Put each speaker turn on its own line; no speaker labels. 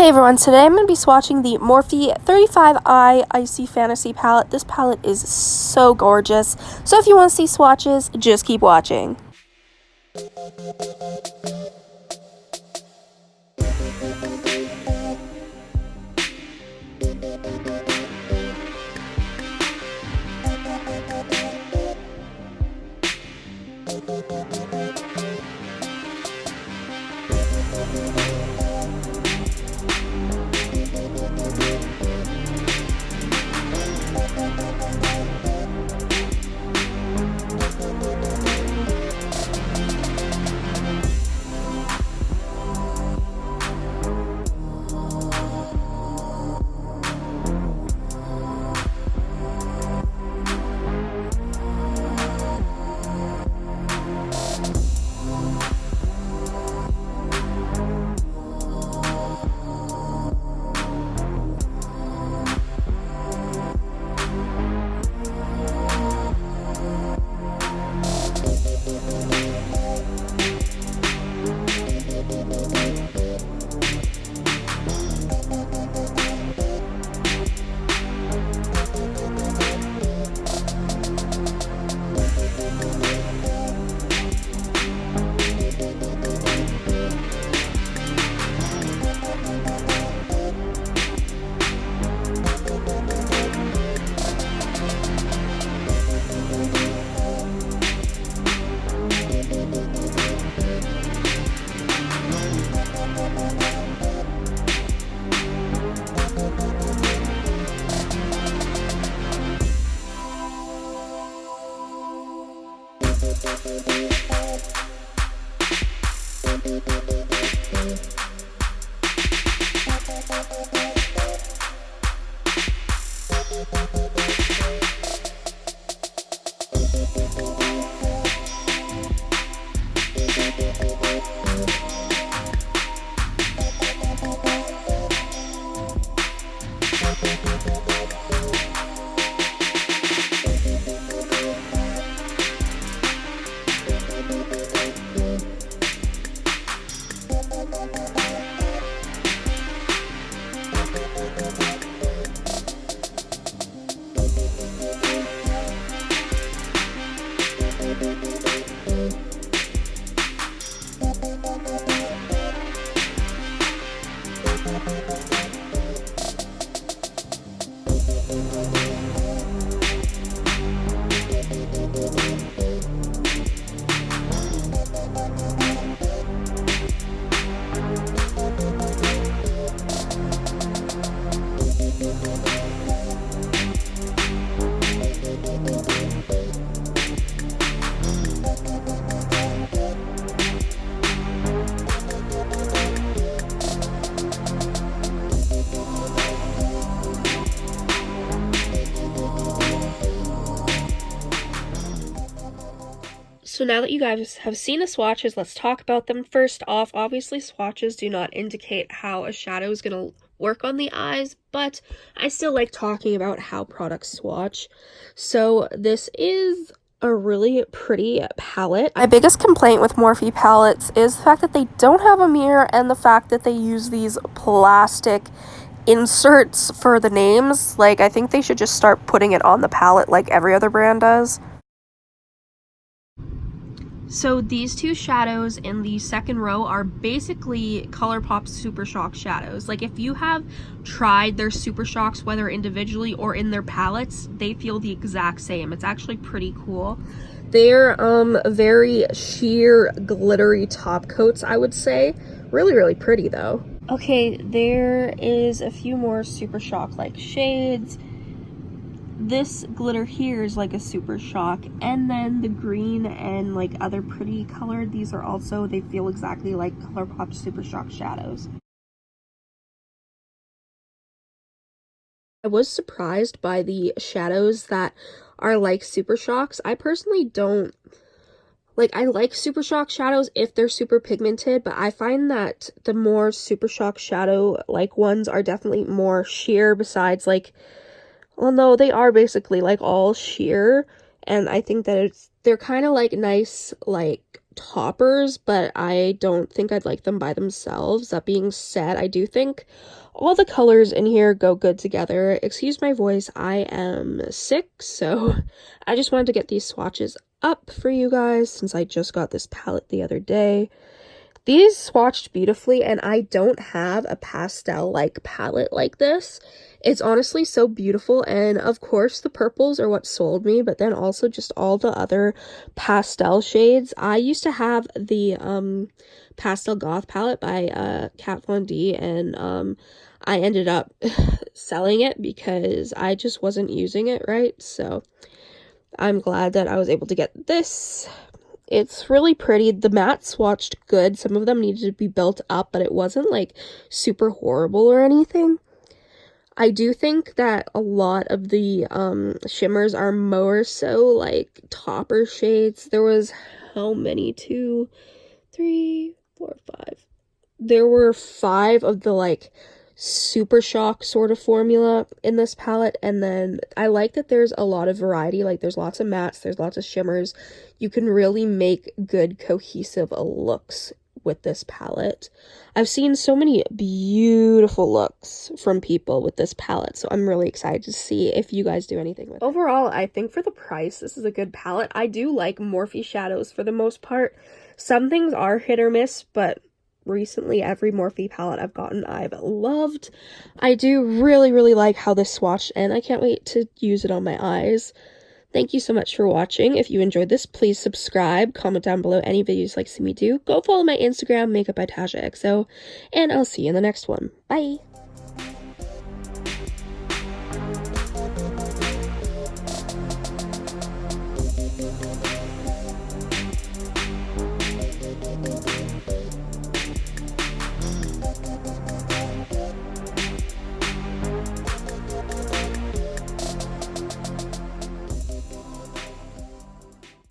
Hey everyone, today I'm going to be swatching the Morphe 35I Icy Fantasy palette. This palette is so gorgeous, so if you want to see swatches, just keep watching. So now that you guys have seen the swatches, let's talk about them. First off, obviously swatches do not indicate how a shadow is going to work on the eyes, but I still like talking about how products swatch. So this is a really pretty palette. My biggest complaint with Morphe palettes is the fact that they don't have a mirror and the fact that they use these plastic inserts for the names. Like, I think they should just start putting it on the palette like every other brand does. So these two shadows in the second row are basically ColourPop Super Shock shadows. Like, if you have tried their Super Shocks, whether individually or in their palettes, they feel the exact same. It's actually pretty cool. They're very sheer, glittery top coats, I would say. Really, really pretty though. Okay, there is a few more Super Shock like shades. This glitter here is like a Super Shock, and then the green and like other pretty colored, these are also, they feel exactly like ColourPop Super Shock shadows. I was surprised by the shadows that are like Super Shocks. I personally don't like, I like Super Shock shadows if they're super pigmented, but I find that the more Super Shock shadow like ones are definitely more sheer, besides like, well, no, they are basically like all sheer, and I think that they're kind of like nice, like toppers, but I don't think I'd like them by themselves. That being said, I do think all the colors in here go good together. Excuse my voice, I am sick, so I just wanted to get these swatches up for you guys since I just got this palette the other day. These swatched beautifully, and I don't have a pastel-like palette like this. It's honestly so beautiful, and of course the purples are what sold me, but then also just all the other pastel shades. I used to have the Pastel Goth palette by Kat Von D, and I ended up selling it because I just wasn't using it right, so I'm glad that I was able to get this. It's really pretty. The matte swatched good. Some of them needed to be built up, but it wasn't like super horrible or anything. I do think that a lot of the shimmers are more so like topper shades. There was how many? 2, 3, 4, 5. There were 5 of the like Super Shock sort of formula in this palette, and then I like that there's a lot of variety. Like there's lots of mattes, there's lots of shimmers. You can really make good cohesive looks with this palette. I've seen so many beautiful looks from people with this palette, so I'm really excited to see if you guys do anything with it. Overall, I think for the price, this is a good palette. I do like Morphe shadows for the most part. Some things are hit or miss, but recently every Morphe palette I've gotten I've loved. I do really like how this swatched, and I can't wait to use it on my eyes. Thank you so much for watching. If you enjoyed this, please subscribe, comment down below any videos you'd like to see me do. Go follow my Instagram, Makeup by TashaXO, and I'll see you in the next one. Bye!